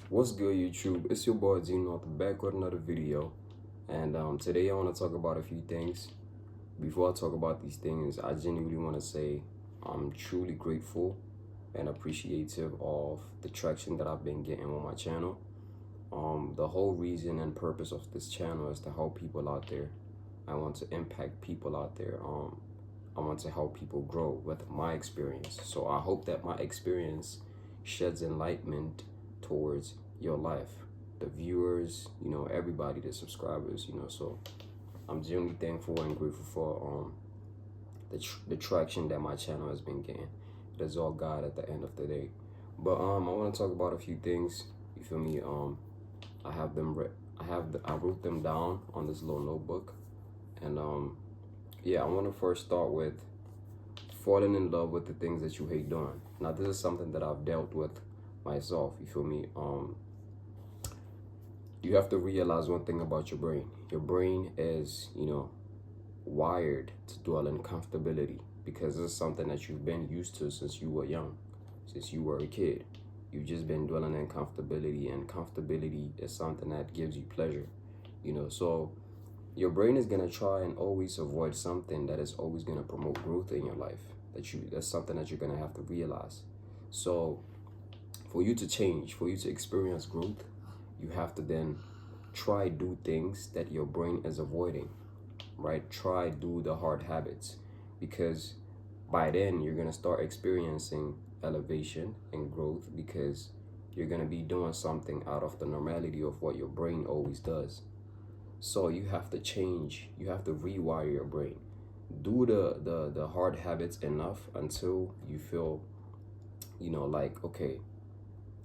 What's good, YouTube? It's your boy Z North back with another video, and today I want to talk about a few things. Before I talk about these things, I genuinely want to say I'm truly grateful and appreciative of the traction that I've been getting on my channel. The whole reason and purpose of this channel is to help people out there. I want to impact people out there. I want to help people grow with my experience. So I hope that my experience sheds enlightenment towards your life, the viewers, everybody, the subscribers, So I'm genuinely thankful and grateful for the traction that my channel has been getting. It is all God at the end of the day. But I want to talk about a few things. You feel me? I have them. I wrote them down on this little notebook, and yeah, I want to first start with falling in love with the things that you hate doing. Now, this is something that I've dealt with myself. You feel me? You have to realize one thing about your brain. Your brain is, wired to dwell in comfortability because this is something that you've been used to since you were young, since you were a kid. You've just been dwelling in comfortability, and comfortability is something that gives you pleasure, So your brain is gonna try and always avoid something that is always gonna promote growth in your life. That's something that you're gonna have to realize. So for you to change, for you to experience growth, you have to then try do things that your brain is avoiding, right? Try do the hard habits, because by then you're gonna start experiencing elevation and growth, because you're gonna be doing something out of the normality of what your brain always does. So you have to change, you have to rewire your brain. Do the hard habits enough until you feel, like, okay,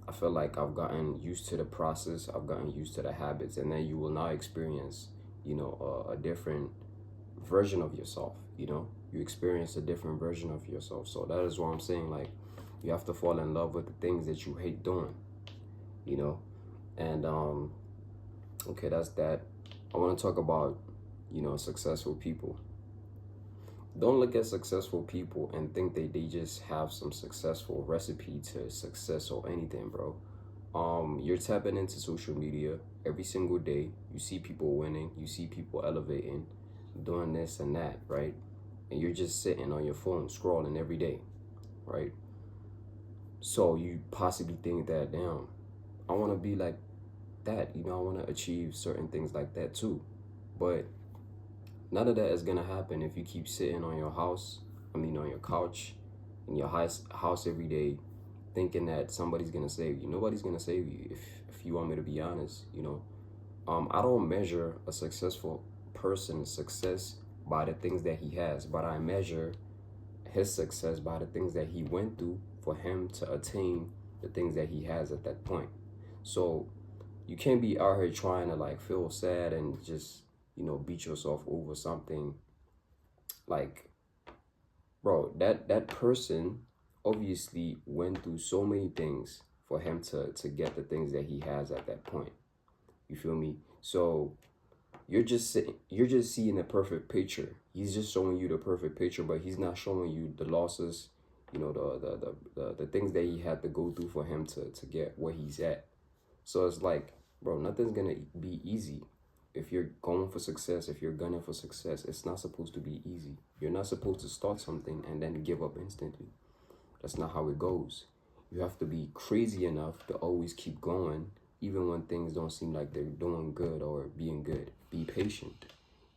I feel like I've gotten used to the process, I've gotten used to the habits, and then you will now experience, a different version of yourself, You experience a different version of yourself. So that is what I'm saying, like, you have to fall in love with the things that you hate doing, And, okay, that's that. I want to talk about, successful people. Don't look at successful people and think they just have some successful recipe to success or anything, bro. You're tapping into social media every single day. You see people winning, you see people elevating, doing this and that, right? And you're just sitting on your phone scrolling every day, right? So you possibly think that, damn, I want to be like that, I want to achieve certain things like that too. But none of that is gonna happen if you keep sitting on your on your couch in your house every day, thinking that somebody's gonna save you. Nobody's gonna save you, if you want me to be honest. I don't measure a successful person's success by the things that he has, but I measure his success by the things that he went through for him to attain the things that he has at that point. So you can't be out here trying to like feel sad and just beat yourself over something. Like, bro, that person obviously went through so many things for him to get the things that he has at that point. You feel me? So you're just seeing the perfect picture. He's just showing you the perfect picture, but he's not showing you the losses, the things that he had to go through for him to get where he's at. So it's like, bro, nothing's gonna be easy. If you're going for success, if you're gunning for success, it's not supposed to be easy. You're not supposed to start something and then give up instantly. That's not how it goes. You have to be crazy enough to always keep going, even when things don't seem like they're doing good or being good. Be patient.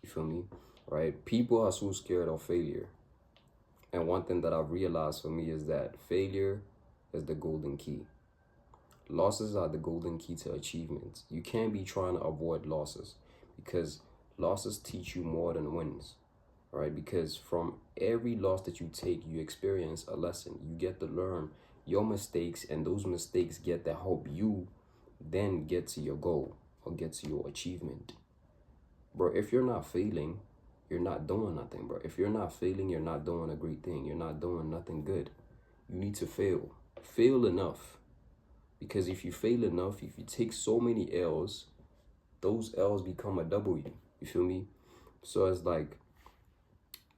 You feel me? Right? People are so scared of failure. And one thing that I've realized for me is that failure is the golden key. Losses are the golden key to achievements. You can't be trying to avoid losses, because losses teach you more than wins, right? Because from every loss that you take, you experience a lesson. You get to learn your mistakes, and those mistakes get to help you then get to your goal or get to your achievement. Bro, if you're not failing, you're not doing nothing, bro. If you're not failing, you're not doing a great thing. You're not doing nothing good. You need to fail. Fail enough. Because if you fail enough, if you take so many L's, those L's become a W. You feel me? So it's like,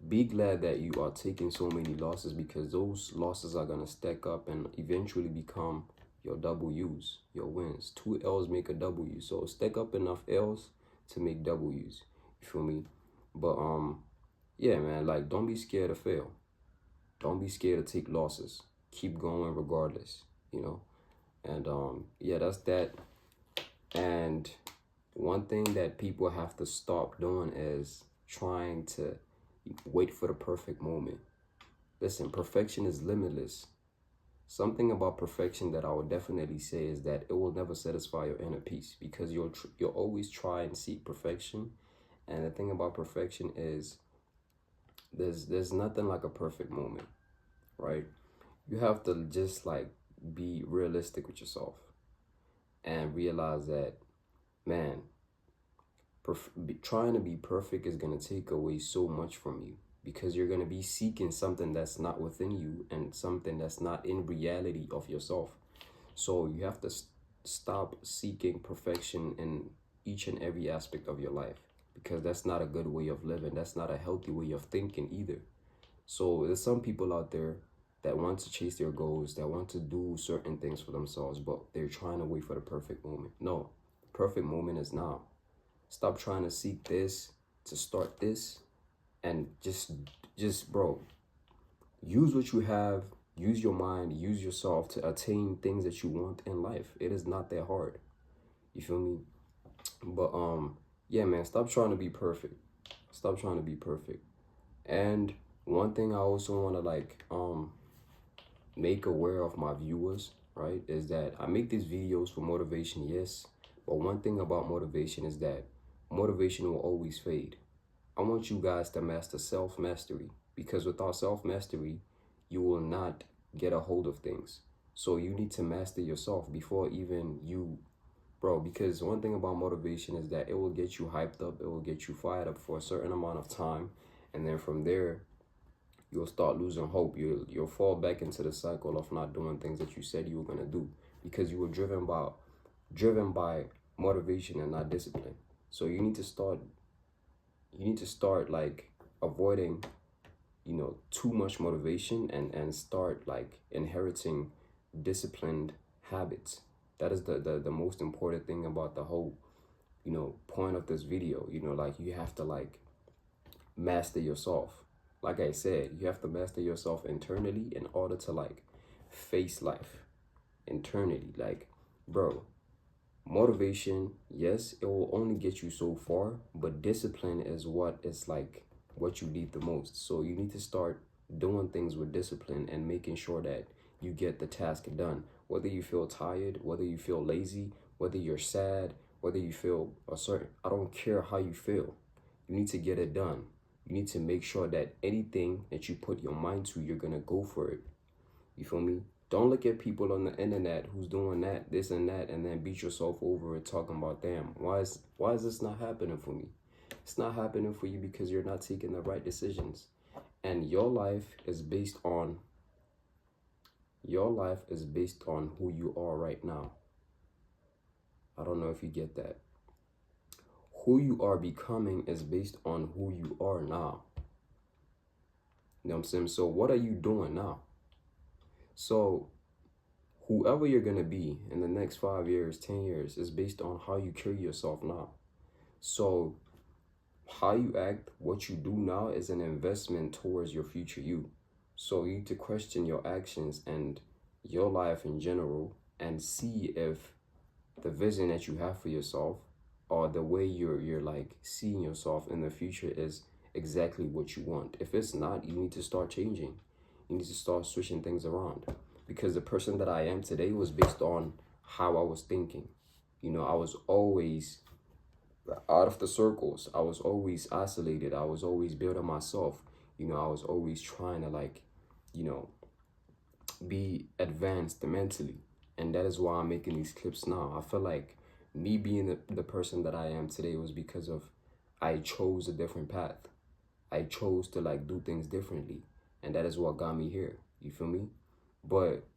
be glad that you are taking so many losses, because those losses are going to stack up and eventually become your W's, your wins. 2 L's make a W. So stack up enough L's to make W's. You feel me? But yeah, man, like don't be scared to fail. Don't be scared to take losses. Keep going regardless, you know? And yeah, that's that. And one thing that people have to stop doing is trying to wait for the perfect moment. Listen, perfection is limitless. Something about perfection that I would definitely say is that it will never satisfy your inner peace, because you'll always try and seek perfection. And the thing about perfection is there's nothing like a perfect moment, right? You have to just like be realistic with yourself and realize that, man, trying to be perfect is going to take away so much from you, because you're going to be seeking something that's not within you and something that's not in reality of yourself. So you have to stop seeking perfection in each and every aspect of your life, because that's not a good way of living. That's not a healthy way of thinking either. So there's some people out there that want to chase their goals, that want to do certain things for themselves, but they're trying to wait for the perfect moment. No, the perfect moment is now. Stop trying to seek this to start this, and just bro, use what you have, use your mind, use yourself to attain things that you want in life. It is not that hard. You feel me? But yeah, man, stop trying to be perfect. Stop trying to be perfect. And one thing I also want to like make aware of my viewers, right, is that I make these videos for motivation, yes, but one thing about motivation is that motivation will always fade. I want you guys to master self-mastery, because without self-mastery, you will not get a hold of things. So you need to master yourself before even you, bro, because one thing about motivation is that it will get you hyped up, it will get you fired up for a certain amount of time, and then from there, you'll start losing hope. You'll fall back into the cycle of not doing things that you said you were gonna do, because you were driven by motivation and not discipline. So you need to start like avoiding, too much motivation, and start like inheriting disciplined habits. That is the most important thing about the whole, point of this video. Like you have to like master yourself. Like I said, you have to master yourself internally in order to like face life internally. Like, bro, motivation, yes, it will only get you so far, but discipline is what is like what you need the most. So you need to start doing things with discipline and making sure that you get the task done. Whether you feel tired, whether you feel lazy, whether you're sad, whether you feel I don't care how you feel. You need to get it done. You need to make sure that anything that you put your mind to, you're gonna go for it. You feel me? Don't look at people on the internet who's doing that, this and that, and then beat yourself over it talking about, damn, why is this not happening for me? It's not happening for you because you're not taking the right decisions. And your life is based on who you are right now. I don't know if you get that. Who you are becoming is based on who you are now. You know what I'm saying? So what are you doing now? So whoever you're going to be in the next 5 years, 10 years is based on how you carry yourself now. So how you act, what you do now is an investment towards your future you. So you need to question your actions and your life in general and see if the vision that you have for yourself or the way you're like seeing yourself in the future is exactly what you want. If it's not, you need to start changing. You need to start switching things around, because the person that I am today was based on how I was thinking. I was always out of the circles. I was always isolated. I was always building myself. I was always trying to like, be advanced mentally. And that is why I'm making these clips now. I feel like me being the person that I am today was because of I chose a different path. I chose to like do things differently. And that is what got me here. You feel me? But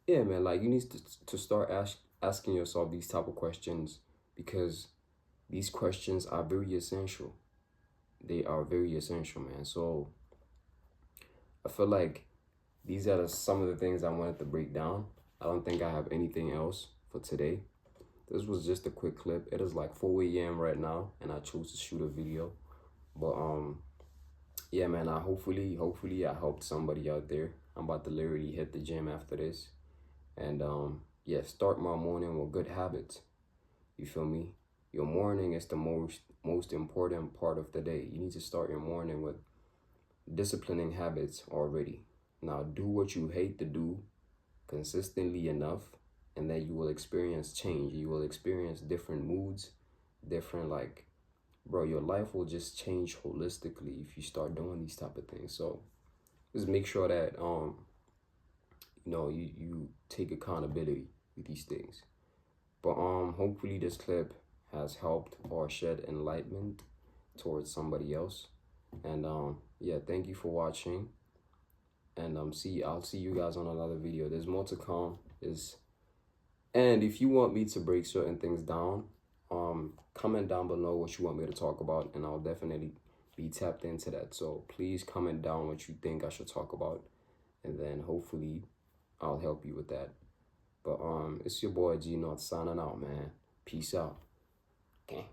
yeah, man, like you need to start asking yourself these type of questions, because these questions are very essential. They are very essential, man. So I feel like these are some of the things I wanted to break down. I don't think I have anything else for today. This was just a quick clip. It is like 4 a.m. right now, and I chose to shoot a video. But yeah, man, hopefully I helped somebody out there. I'm about to literally hit the gym after this. And yeah, start my morning with good habits. You feel me? Your morning is the most important part of the day. You need to start your morning with disciplining habits already. Now do what you hate to do consistently enough, and then you will experience change. You will experience different moods, different, like, bro, your life will just change holistically if you start doing these type of things. So just make sure that you know, you take accountability with these things. But hopefully this clip has helped or shed enlightenment towards somebody else. And yeah, thank you for watching. And I'll see you guys on another video. There's more to come. And if you want me to break certain things down, comment down below what you want me to talk about, and I'll definitely be tapped into that. So please comment down what you think I should talk about, and then hopefully I'll help you with that. But it's your boy G North signing out, man. Peace out. Okay.